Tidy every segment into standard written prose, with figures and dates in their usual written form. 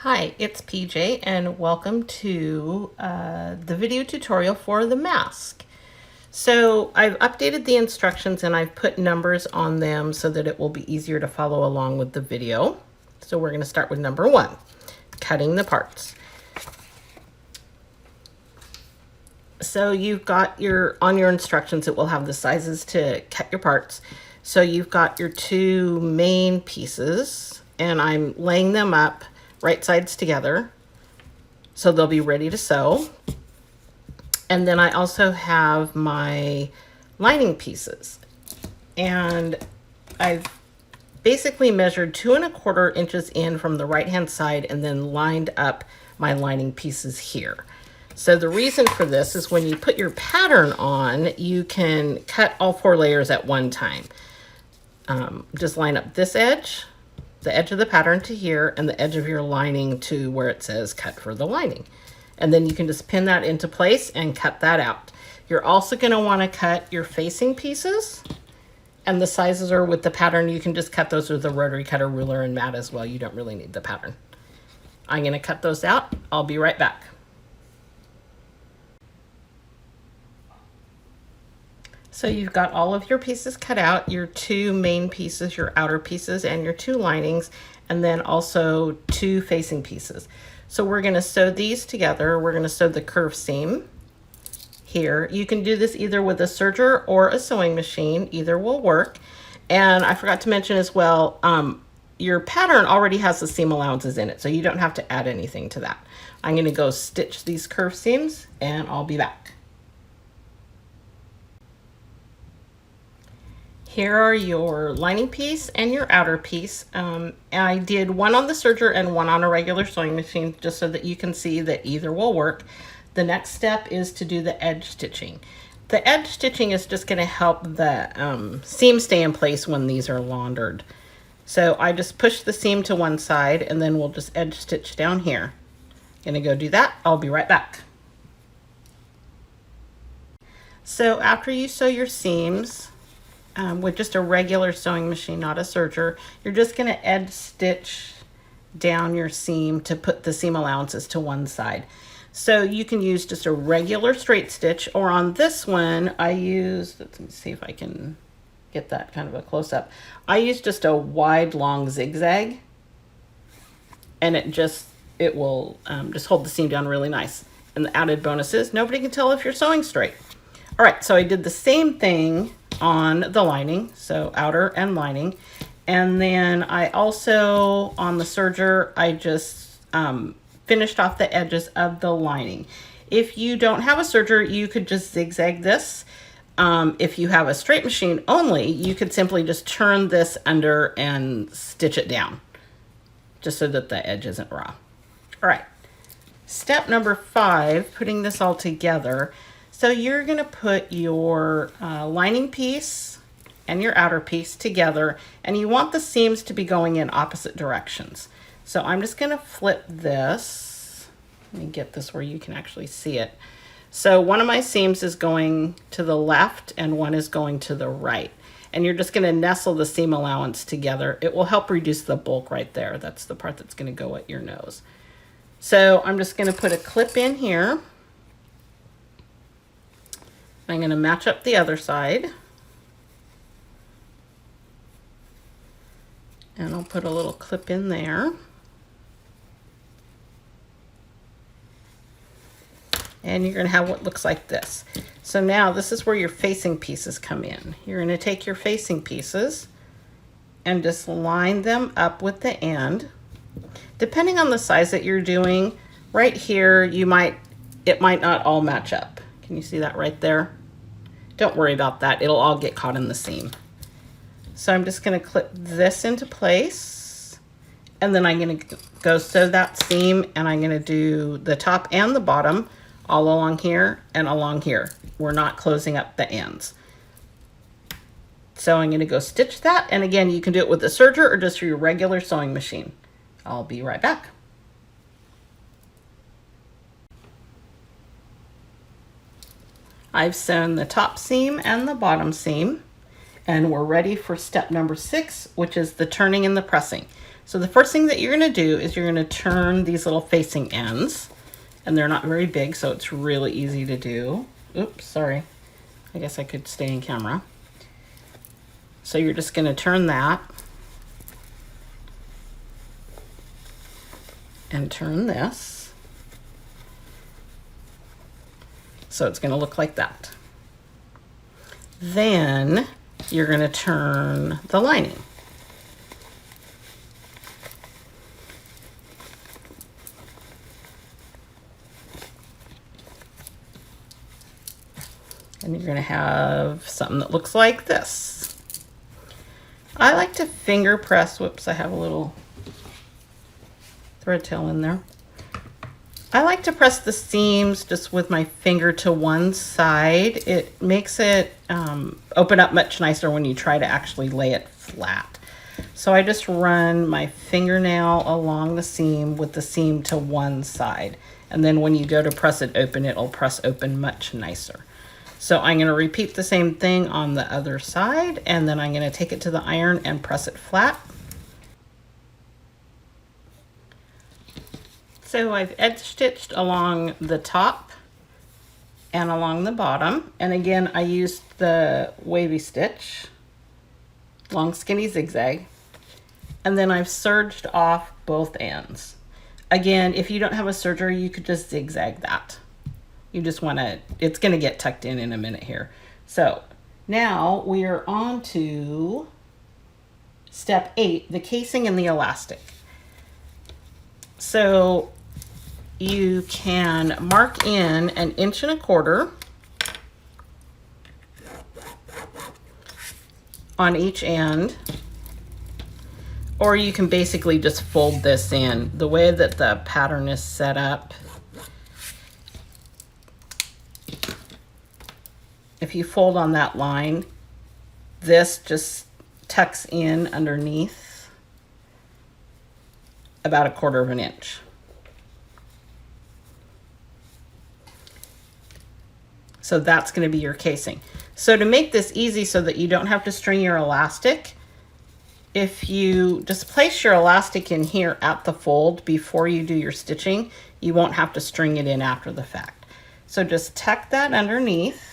Hi, it's PJ and welcome to the video tutorial for the mask. So I've updated the instructions and I've put numbers on them so that it will be easier to follow along with the video. So we're going to start with number 1, cutting the parts. So you've got on your instructions, it will have the sizes to cut your parts. So you've got your 2 main pieces and I'm laying them up right sides together so they'll be ready to sew. And then I also have my lining pieces, and I've basically measured 2¼ inches in from the right hand side and then lined up my lining pieces here. So the reason for this is when you put your pattern on, you can cut all 4 layers at one time. Just line up this edge, the edge of the pattern to here, and the edge of your lining to where it says cut for the lining. And then you can just pin that into place and cut that out. You're also going to want to cut your facing pieces, and the sizes are with the pattern. You can just cut those with a rotary cutter, ruler, and mat as well. You don't really need the pattern. I'm going to cut those out. I'll be right back. So you've got all of your pieces cut out, your 2 main pieces, your outer pieces, and your 2 linings, and then also 2 facing pieces. So we're going to sew these together. We're going to sew the curve seam here. You can do this either with a serger or a sewing machine. Either will work. And I forgot to mention as well, your pattern already has the seam allowances in it, so you don't have to add anything to that. I'm going to go stitch these curve seams, and I'll be back. Here are your lining piece and your outer piece. I did one on the serger and one on a regular sewing machine just so that you can see that either will work. The next step is to do the edge stitching. The edge stitching is just going to help the seam stay in place when these are laundered. So I just push the seam to one side and then we'll just edge stitch down here. Gonna go do that. I'll be right back. So after you sew your seams, with just a regular sewing machine, not a serger, you're just going to edge stitch down your seam to put the seam allowances to one side. So you can use just a regular straight stitch, or on this one I used, let me see if I can get that kind of a close-up. I used just a wide long zigzag, and it will just hold the seam down really nice. And the added bonus is nobody can tell if you're sewing straight. All right, so I did the same thing on the lining, so outer and lining. And then I also, on the serger, I just finished off the edges of the lining. If you don't have a serger, you could just zigzag this. If you have a straight machine only, you could simply just turn this under and stitch it down, just so that the edge isn't raw. All right, step number 5, putting this all together. So you're going to put your lining piece and your outer piece together, and you want the seams to be going in opposite directions. So I'm just going to flip this. Let me get this where you can actually see it. So one of my seams is going to the left and one is going to the right. And you're just going to nestle the seam allowance together. It will help reduce the bulk right there. That's the part that's going to go at your nose. So I'm just going to put a clip in here. I'm going to match up the other side. And I'll put a little clip in there. And you're going to have what looks like this. So now this is where your facing pieces come in. You're going to take your facing pieces and just line them up with the end. Depending on the size that you're doing, right here, it might not all match up. Can you see that right there? Don't worry about that. It'll all get caught in the seam. So I'm just going to clip this into place, and then I'm going to go sew that seam, and I'm going to do the top and the bottom all along here and along here. We're not closing up the ends. So I'm going to go stitch that, and again, you can do it with a serger or just your regular sewing machine. I'll be right back. I've sewn the top seam and the bottom seam, and we're ready for step number 6, which is the turning and the pressing. So the first thing that you're going to do is you're going to turn these little facing ends, and they're not very big, so it's really easy to do. Oops, sorry. I guess I could stay in camera. So you're just going to turn that and turn this. So it's going to look like that. Then you're going to turn the lining. And you're going to have something that looks like this. I like to finger press. Whoops, I have a little thread tail in there. I like to press the seams just with my finger to one side. It makes it open up much nicer when you try to actually lay it flat. So I just run my fingernail along the seam with the seam to one side. And then when you go to press it open, it'll press open much nicer. So I'm going to repeat the same thing on the other side, and then I'm going to take it to the iron and press it flat. So I've edge stitched along the top and along the bottom. And again, I used the wavy stitch, long skinny zigzag, and then I've serged off both ends. Again, if you don't have a serger, you could just zigzag that. You just want to, it's going to get tucked in a minute here. So now we are on to step 8, the casing and the elastic. So you can mark in 1.25 inches on each end, or you can basically just fold this in. The way that the pattern is set up, if you fold on that line, this just tucks in underneath about 1/4 inch. So that's going to be your casing. So to make this easy so that you don't have to string your elastic, if you just place your elastic in here at the fold before you do your stitching, you won't have to string it in after the fact. So just tuck that underneath.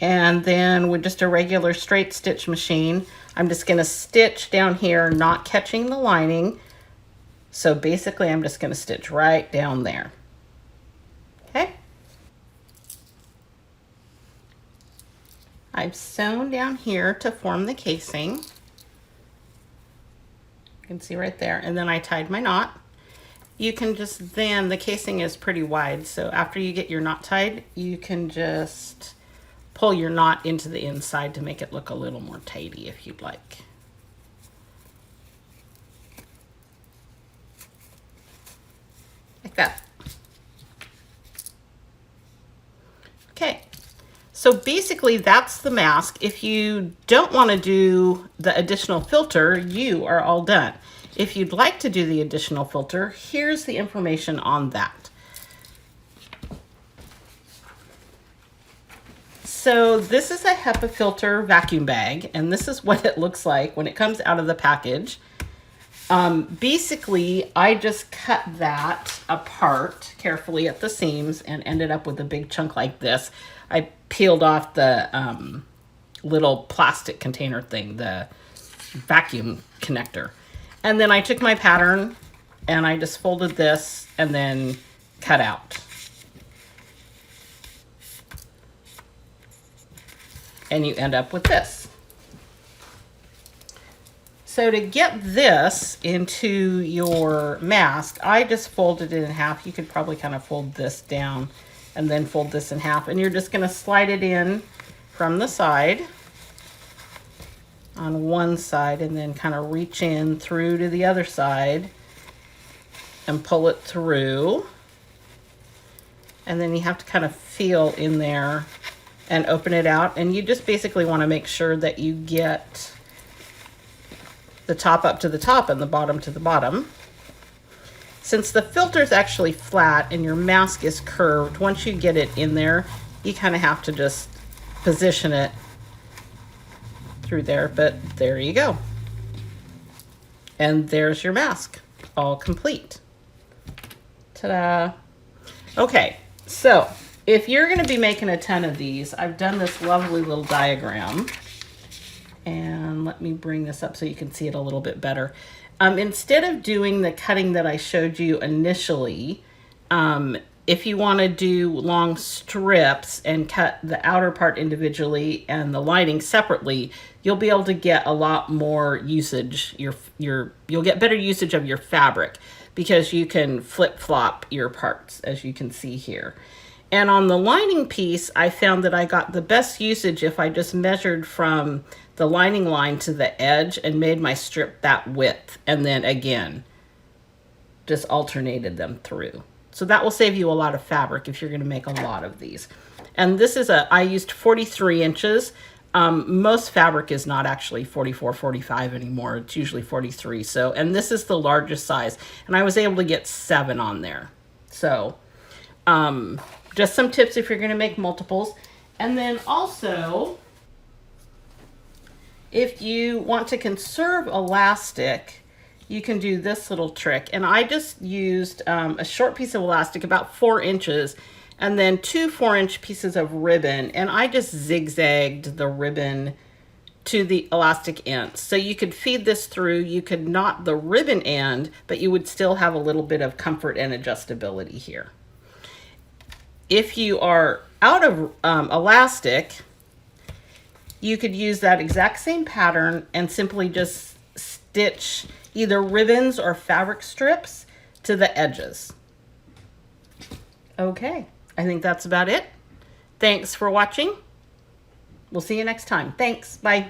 And then with just a regular straight stitch machine, I'm just going to stitch down here, not catching the lining. So basically I'm just going to stitch right down there. Okay. I've sewn down here to form the casing. You can see right there. And then I tied my knot. You can just, then the casing is pretty wide. So after you get your knot tied, you can just pull your knot into the inside to make it look a little more tidy if you'd like. Like that. Okay, so basically that's the mask. If you don't want to do the additional filter, you are all done. If you'd like to do the additional filter, here's the information on that. So this is a HEPA filter vacuum bag, and this is what it looks like when it comes out of the package. Basically, I just cut that apart carefully at the seams and ended up with a big chunk like this. I peeled off the little plastic container thing, the vacuum connector. And then I took my pattern and I just folded this and then cut out. And you end up with this. So to get this into your mask, I just folded it in half. You could probably kind of fold this down and then fold this in half. And you're just going to slide it in from the side on one side and then kind of reach in through to the other side and pull it through. And then you have to kind of feel in there and open it out. And you just basically want to make sure that you get the top up to the top and the bottom to the bottom. Since the filter is actually flat and your mask is curved, once you get it in there, you kind of have to just position it through there, but there you go. And there's your mask, all complete. Ta-da. Okay, so if you're gonna be making a ton of these, I've done this lovely little diagram. And let me bring this up so you can see it a little bit better. Instead of doing the cutting that I showed you initially, if you want to do long strips and cut the outer part individually and the lining separately, you'll be able to get a lot more usage. You'll get better usage of your fabric because you can flip-flop your parts, as you can see here. And on the lining piece, I found that I got the best usage if I just measured from the lining line to the edge and made my strip that width, and then again, just alternated them through. So that will save you a lot of fabric if you're going to make a lot of these. And this is I used 43 inches. Most fabric is not actually 44, 45 anymore. It's usually 43. So, and this is the largest size. And I was able to get 7 on there. So, just some tips if you're going to make multiples. And then also, if you want to conserve elastic, you can do this little trick. And I just used a short piece of elastic, about 4 inches, and then 2 4-inch pieces of ribbon. And I just zigzagged the ribbon to the elastic end. So you could feed this through, you could knot the ribbon end, but you would still have a little bit of comfort and adjustability here. If you are out of elastic, you could use that exact same pattern and simply just stitch either ribbons or fabric strips to the edges. Okay, I think that's about it. Thanks for watching. We'll see you next time. Thanks, bye.